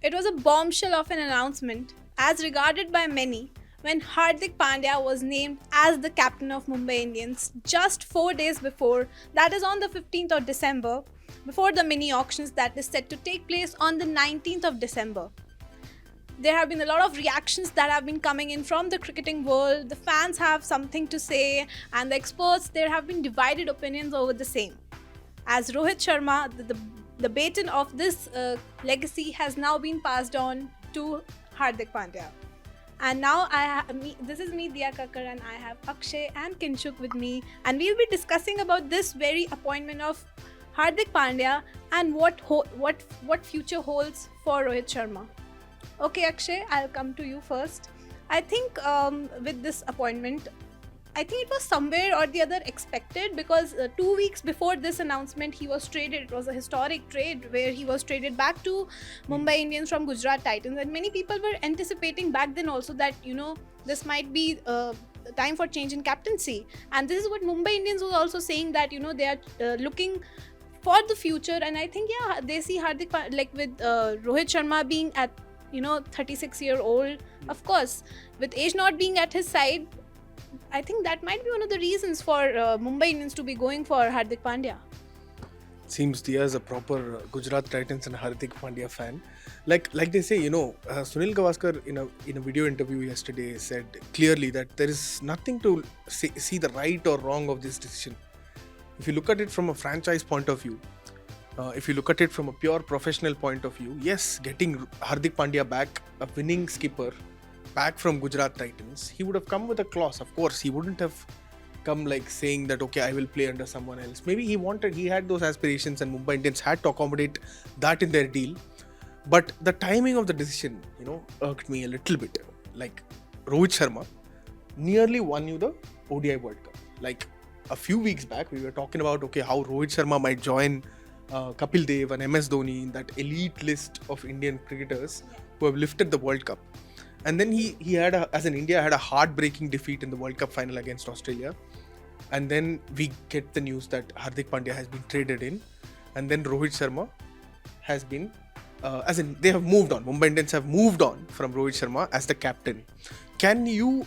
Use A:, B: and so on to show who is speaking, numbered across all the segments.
A: It was a bombshell of an announcement, as regarded by many, when Hardik Pandya was named as the captain of Mumbai Indians just 4 days before, that is on the 15th of December, before the mini auctions that is set to take place on the 19th of December. There have been a lot of reactions that have been coming in from the cricketing world. The fans have something to say, and the experts, there have been divided opinions over the same. As Rohit Sharma, the baton of this legacy has now been passed on to Hardik Pandya. And now this is me, Diya Kakkar, and I have Akshay and Kinshuk with me, and we'll be discussing about this very appointment of Hardik Pandya and what future holds for Rohit Sharma. Okay, Akshay, I'll come to you first. I think with this appointment, I think it was somewhere or the other expected, because 2 weeks before this announcement, he was traded. It was a historic trade where he was traded back to Mumbai Indians from Gujarat Titans, and many people were anticipating back then also that this might be the time for change in captaincy. And this is what Mumbai Indians was also saying, that they are looking for the future. And I think they see like with Rohit Sharma being at 36-year-old, of course, with age not being at his side, I think that might be one of the reasons for Mumbai Indians to be going for Hardik Pandya.
B: Seems Dia is a proper Gujarat Titans and Hardik Pandya fan. Like they say, Sunil Gavaskar in a video interview yesterday said clearly that there is nothing to see the right or wrong of this decision. If you look at it from a franchise point of view, if you look at it from a pure professional point of view, yes, getting Hardik Pandya back, a winning skipper, back from Gujarat Titans, he would have come with a clause. Of course, he wouldn't have come like saying that, okay, I will play under someone else. Maybe he had those aspirations, and Mumbai Indians had to accommodate that in their deal. But the timing of the decision, irked me a little bit. Like, Rohit Sharma nearly won you the ODI World Cup. Like, a few weeks back, we were talking about, okay, how Rohit Sharma might join Kapil Dev and MS Dhoni in that elite list of Indian cricketers who have lifted the World Cup. And then he had as an India had a heartbreaking defeat in the World Cup final against Australia. And then we get the news that Hardik Pandya has been traded in, and then Rohit Sharma has been, they have moved on. Mumbai Indians have moved on from Rohit Sharma as the captain. Can you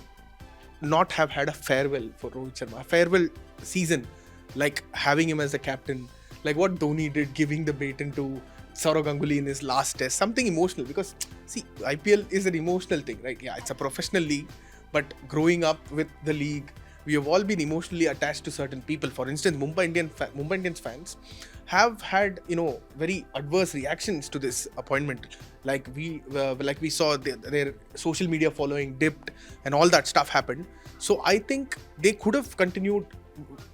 B: not have had a farewell for Rohit Sharma, a farewell season, like having him as the captain, like what Dhoni did, giving the baton to Saurav Ganguly in his last test, something emotional? Because see, IPL is an emotional thing, right? Yeah, it's a professional league, but growing up with the league, we have all been emotionally attached to certain people. For instance, Mumbai Indians fans have had very adverse reactions to this appointment. Like we saw their social media following dipped and all that stuff happened. So I think they could have continued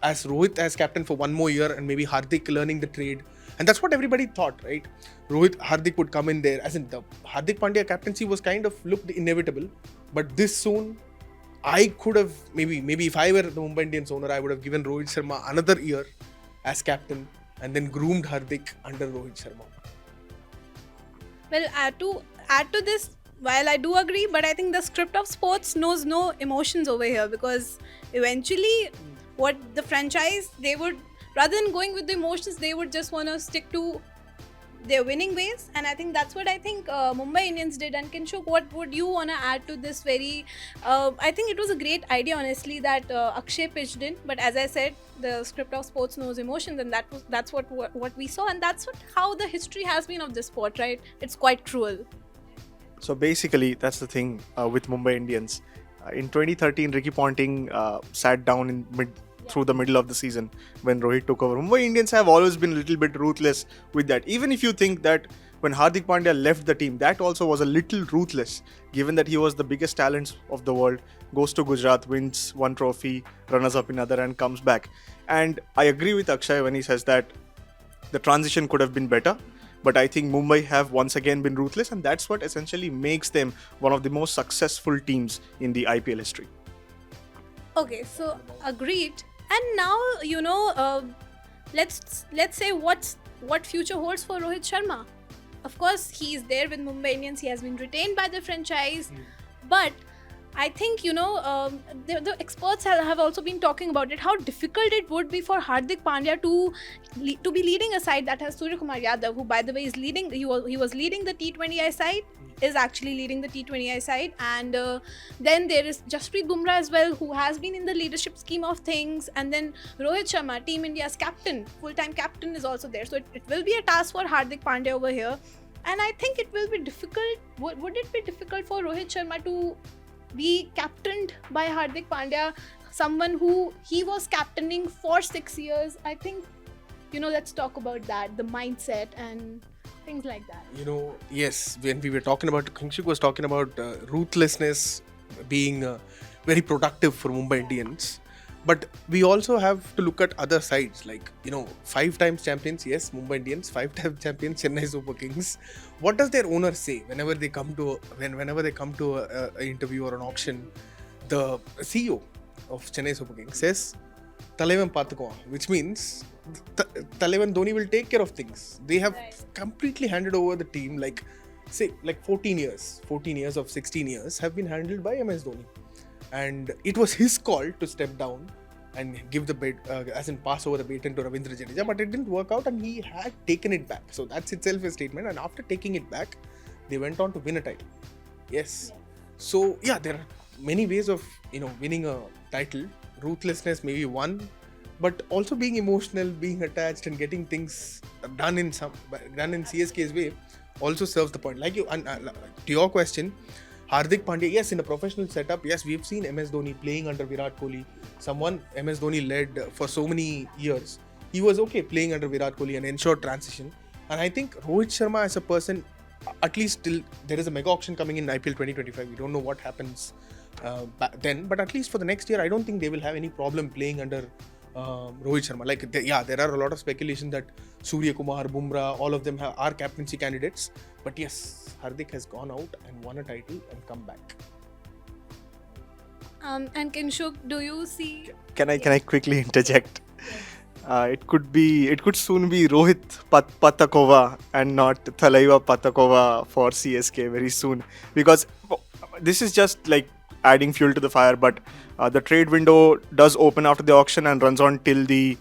B: as Rohit as captain for one more year, and maybe Hardik learning the trade. And that's what everybody thought, right? Hardik would come in there. As in, the Hardik Pandya captaincy was kind of looked inevitable. But this soon, I could have, maybe if I were the Mumbai Indians owner, I would have given Rohit Sharma another year as captain and then groomed Hardik under Rohit Sharma.
A: Well, add to this, while I do agree, but I think the script of sports knows no emotions over here, because eventually what the franchise, they would, rather than going with the emotions, they would just want to stick to their winning ways. And I think that's what Mumbai Indians did. And Kinshuk, what would you want to add to this very I think it was a great idea, honestly, that Akshay pitched in, but as I said, the script of sports knows emotions, and that's what we saw, and that's how the history has been of this sport, right? It's quite cruel.
C: So basically, that's the thing with Mumbai Indians. In 2013, Ricky Ponting sat down through the middle of the season when Rohit took over. Mumbai Indians have always been a little bit ruthless with that. Even if you think that when Hardik Pandya left the team, that also was a little ruthless, given that he was the biggest talent of the world, goes to Gujarat, wins one trophy, runners up in another, and comes back. And I agree with Akshay when he says that the transition could have been better. But I think Mumbai have once again been ruthless, and that's what essentially makes them one of the most successful teams in the IPL history.
A: Okay, so agreed. And now, let's say what future holds for Rohit Sharma. Of course, he is there with Mumbai Indians. He has been retained by the franchise. But I think, the experts have also been talking about it, how difficult it would be for Hardik Pandya to be leading a side that has Surya Kumar Yadav, who, by the way, is leading. He was leading the T20I side, is actually leading the T20I side, and then there is Jasprit Bumrah as well, who has been in the leadership scheme of things, and then Rohit Sharma, Team India's captain, full-time captain, is also there. So it will be a task for Hardik Pandya over here. And I think it will be difficult. Would it be difficult for Rohit Sharma to be captained by Hardik Pandya, someone who he was captaining for 6 years? I think, let's talk about that, the mindset and things like that.
B: Yes, when we were talking about, Kingshuk was talking about ruthlessness being very productive for Mumbai Indians. But we also have to look at other sides, like 5 times champions, yes, Mumbai Indians, 5 times champions, Chennai Super Kings. What does their owner say whenever they come to a interview or an auction? The CEO of Chennai Super Kings says, "Talaivan paathukuvan," which means Talaivan Dhoni will take care of things. They have completely handed over the team, like 14 years of 16 years have been handled by MS Dhoni. And it was his call to step down and give the pass over the baton to Ravindra Jadeja, but it didn't work out and he had taken it back. So that's itself a statement. And after taking it back, they went on to win a title. Yes. So yeah, there are many ways of winning a title. Ruthlessness may be one, but also being emotional, being attached, and getting things done in CSK's way also serves the point. Like to your question, Hardik Pandya, yes, in a professional setup, yes, we've seen MS Dhoni playing under Virat Kohli, someone MS Dhoni led for so many years. He was okay playing under Virat Kohli and ensured transition. And I think Rohit Sharma as a person, at least till there is a mega auction coming in IPL 2025. We don't know what happens then, but at least for the next year, I don't think they will have any problem playing under Rohit Sharma. There are a lot of speculation that Surya Kumar, Bumrah, all of them are captaincy candidates. But yes, Hardik has gone out and won a title and come back.
A: And Kinshuk, do you see?
C: Can I quickly interject? It could soon be Rohit Patakova and not Thalaiva Patakova for CSK very soon, because this is just like adding fuel to the fire. But the trade window does open after the auction and runs on till the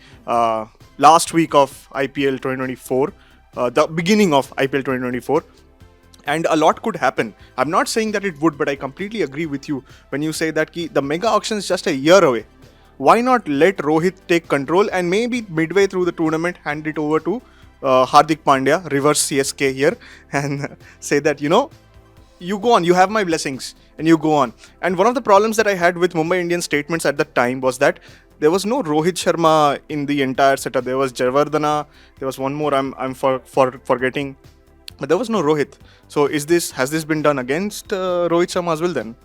C: last week of IPL 2024, the beginning of IPL 2024. And a lot could happen. I'm not saying that it would, but I completely agree with you when you say that the mega auction is just a year away. Why not let Rohit take control and maybe midway through the tournament hand it over to Hardik Pandya, reverse CSK here, and say that, you go on, you have my blessings, and you go on. And one of the problems that I had with Mumbai Indians statements at that time was that there was no Rohit Sharma in the entire setup. There was Javardhana, there was one more I'm forgetting, but there was no Rohit. So has this been done against Rohit Sharma as well then?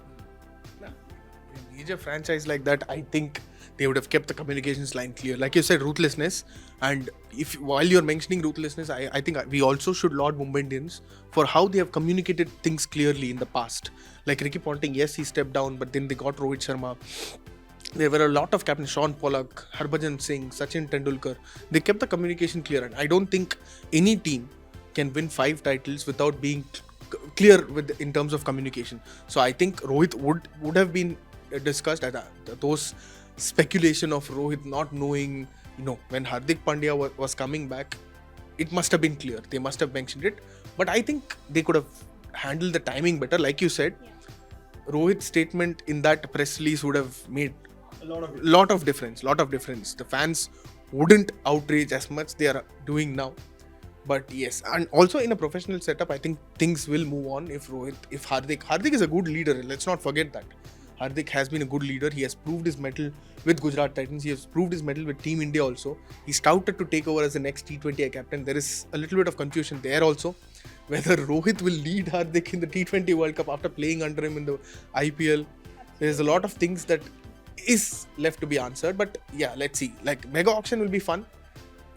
B: In a major franchise like that, I think they would have kept the communications line clear. Like you said, ruthlessness. And while you're mentioning ruthlessness, I think we also should laud Mumbai Indians for how they have communicated things clearly in the past. Like Ricky Ponting, yes, he stepped down, but then they got Rohit Sharma. There were a lot of captains, Sean Pollock, Harbhajan Singh, Sachin Tendulkar. They kept the communication clear. And I don't think any team can win 5 titles without being clear in terms of communication. So I think Rohit would have been discussed. Those speculation of Rohit not knowing, when Hardik Pandya was coming back, it must have been clear. They must have mentioned it. But I think they could have handled the timing better. Like you said, Rohit's statement in that press release would have made a lot of difference. The fans wouldn't outrage as much they are doing now. But yes, and also in a professional setup, I think things will move on if Hardik is a good leader. Let's not forget that. Hardik has been a good leader. He has proved his mettle with Gujarat Titans. He has proved his mettle with Team India also. He's touted to take over as the next T20I captain. There is a little bit of confusion there also, whether Rohit will lead Hardik in the T20 World Cup after playing under him in the IPL. There's a lot of things that is left to be answered. But yeah, let's see. Like, mega auction will be fun.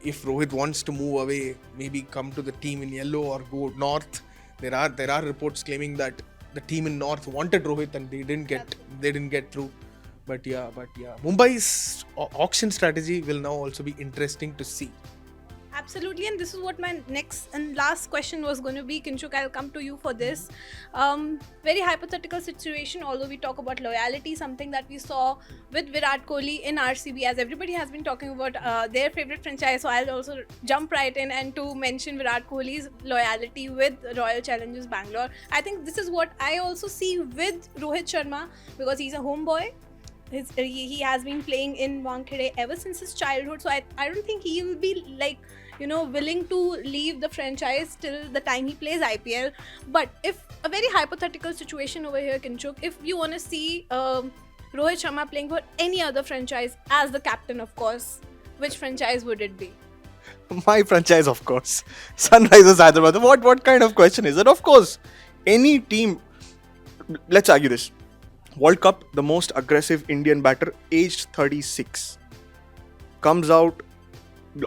B: If Rohit wants to move away, maybe come to the team in yellow or go north. There are reports claiming that the team in north wanted Rohit and they didn't get through. But yeah, Mumbai's auction strategy will now also be interesting to see.
A: Absolutely, and this is what my next and last question was going to be. Kinshuk, I'll come to you for this. Very hypothetical situation, although we talk about loyalty, something that we saw with Virat Kohli in RCB, as everybody has been talking about their favorite franchise. So I'll also jump right in and to mention Virat Kohli's loyalty with Royal Challengers Bangalore. I think this is what I also see with Rohit Sharma, because he's a homeboy. He has been playing in Wankhede ever since his childhood, so I don't think he will be like, willing to leave the franchise till the time he plays IPL. But if a very hypothetical situation over here, Kinchuk, if you want to see Rohit Sharma playing for any other franchise as the captain, of course, which franchise would it be?
C: My franchise, of course. Sunrisers Hyderabad. What kind of question is that? Of course, any team. Let's argue this. World Cup, the most aggressive Indian batter, aged 36, comes out,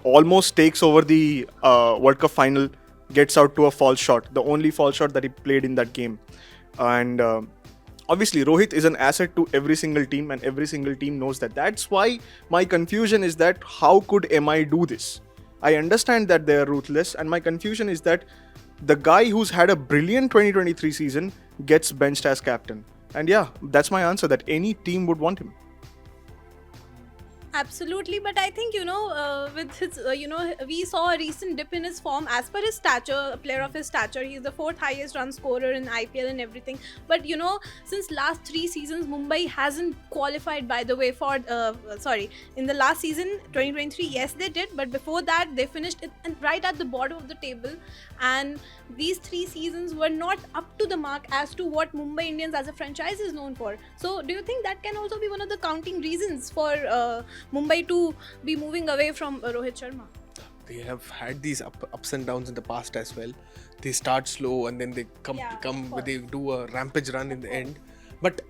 C: almost takes over the World Cup final, gets out to a false shot, the only false shot that he played in that game. And obviously, Rohit is an asset to every single team, and every single team knows that. That's why my confusion is that how could MI do this? I understand that they are ruthless, and my confusion is that the guy who's had a brilliant 2023 season gets benched as captain. And yeah, that's my answer, that any team would want him.
A: Absolutely, but I think with his we saw a recent dip in his form. As per his stature, a player of his stature, he's the fourth highest run scorer in IPL and everything. But since last 3 seasons, Mumbai hasn't qualified. By the way, for in the last season 2023, yes they did, but before that they finished right at the bottom of the table. And these 3 seasons were not up to the mark as to what Mumbai Indians as a franchise is known for. So, do you think that can also be one of the counting reasons for Mumbai to be moving away from Rohit Sharma?
B: They have had these ups and downs in the past as well. They start slow and then they they do a rampage run in the end. But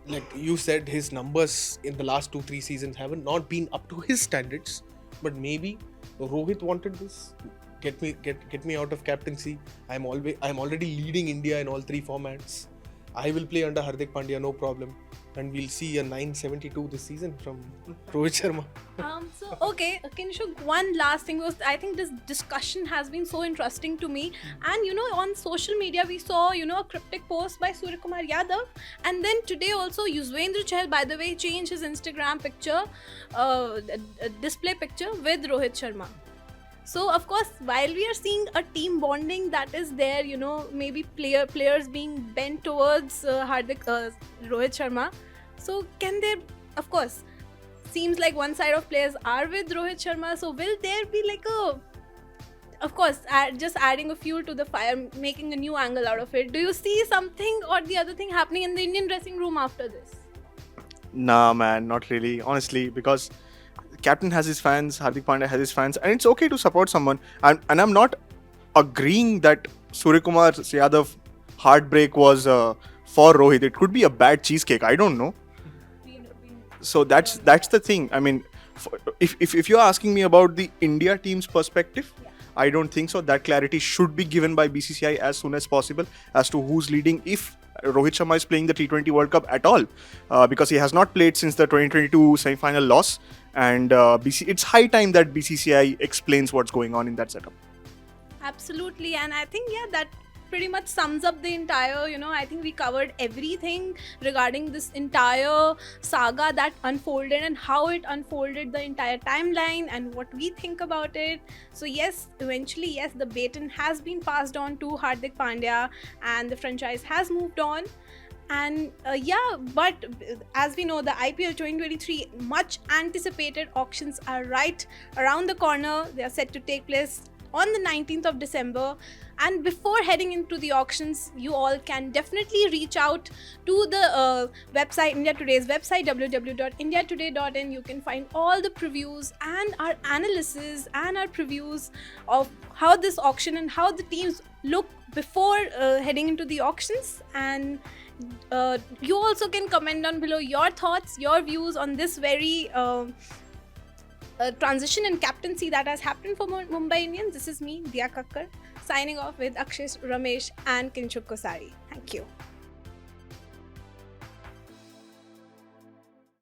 B: like you said, his numbers in the last 2-3 seasons haven't not been up to his standards. But maybe Rohit wanted this. Get me out of captaincy. I'm already leading India in all 3 formats. I will play under Hardik Pandya, no problem. And we'll see a 972 this season from Rohit Sharma.
A: So, okay, Kinshuk, one last thing was, I think this discussion has been so interesting to me. And, on social media, we saw, a cryptic post by Suryakumar Yadav. And then today also, Yuzvendra Chahal, by the way, changed his Instagram picture, display picture with Rohit Sharma. So, of course, while we are seeing a team bonding that is there, maybe players being bent towards Rohit Sharma. So, can there, of course, seems like one side of players are with Rohit Sharma. So, will there be like of course, just adding a fuel to the fire, making a new angle out of it? Do you see something or the other thing happening in the Indian dressing room after this?
C: Nah, man, not really. Honestly, because captain has his fans, Hardik Pandya has his fans, and it's okay to support someone. And I'm not agreeing that Suryakumar Yadav heartbreak was for Rohit. It could be a bad cheesecake. I don't know. So that's the thing. I mean, if you're asking me about the India team's perspective, I don't think so. That clarity should be given by BCCI as soon as possible as to who's leading, if Rohit Sharma is playing the T20 World Cup at all, because he has not played since the 2022 semi-final loss. And it's high time that BCCI explains what's going on in that setup.
A: Absolutely, and I think that pretty much sums up the entire, I think we covered everything regarding this entire saga that unfolded and how it unfolded, the entire timeline and what we think about it. So yes, eventually, yes, the baton has been passed on to Hardik Pandya and the franchise has moved on. And but as we know, the IPL 2023 much anticipated auctions are right around the corner. They are set to take place on the 19th of December. And before heading into the auctions, you all can definitely reach out to the website, India Today's website, www.indiatoday.in. You can find all the previews and our analysis and our previews of how this auction and how the teams look before heading into the auctions. And you also can comment down below your thoughts, your views on this very transition in captaincy that has happened for Mumbai Indians. This is me, Dia Kakkar, signing off with Akshay, Ramesh and Kinshuk Kosari. Thank you.